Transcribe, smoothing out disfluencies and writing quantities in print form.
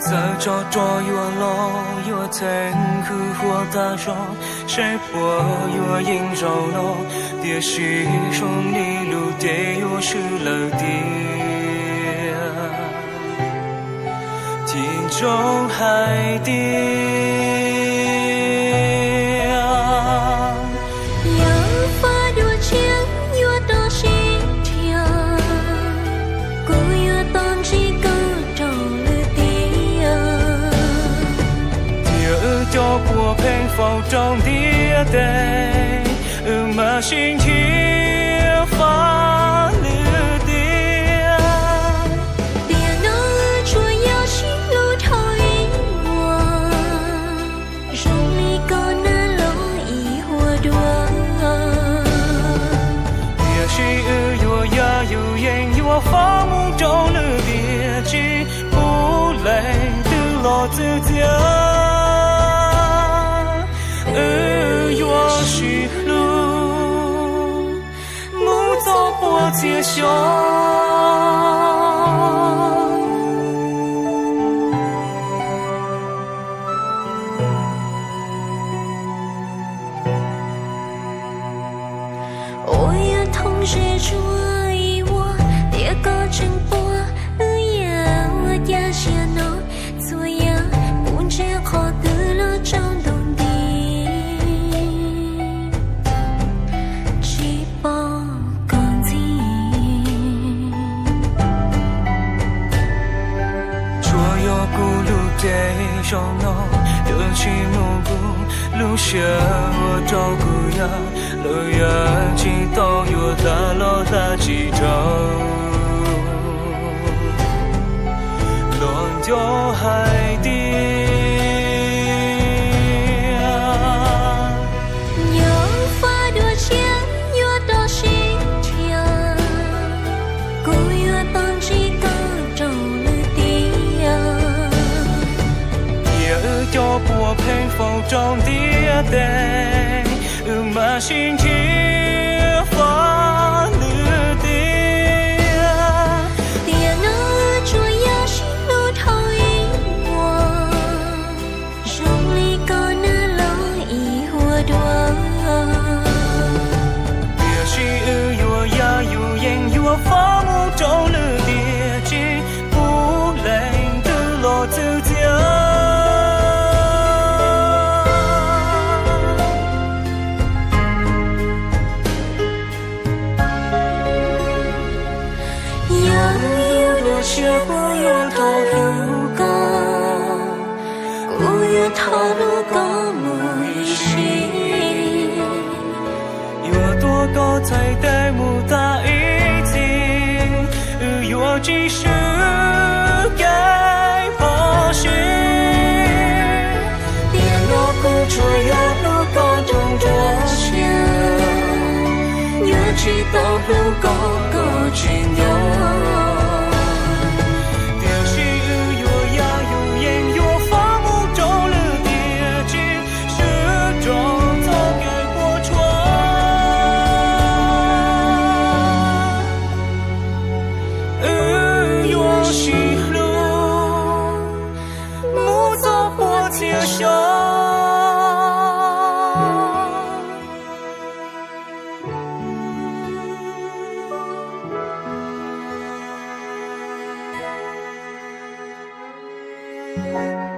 色照着我lòng我天空或大手谁破我映照咯跌西冲你路跌我是了跌天中海底我偏否中跌跌马心天发了跌别能捉要心路头一我容里高难了一活多也是有呀有眼有发梦中了跌击不累的老自己我是路，木走过街巷。我也同时追我，跌高chân波，也我家些呢，左呀不知好得了张东。上脑有起幕布路线我照顾呀路呀几道有大老大几招乱掉海底我偏否中跌跌马心天发了跌跌能捉要心路头一我容里高难了一活多也是有呀有眼有发梦中了跌击不累的老自己且不愿逃路高，不愿逃路高木一心。有多高才带木大一起，有几时该抛弃？跌落苦楚有路高中着线，有几道路高高去牛。接受嗯。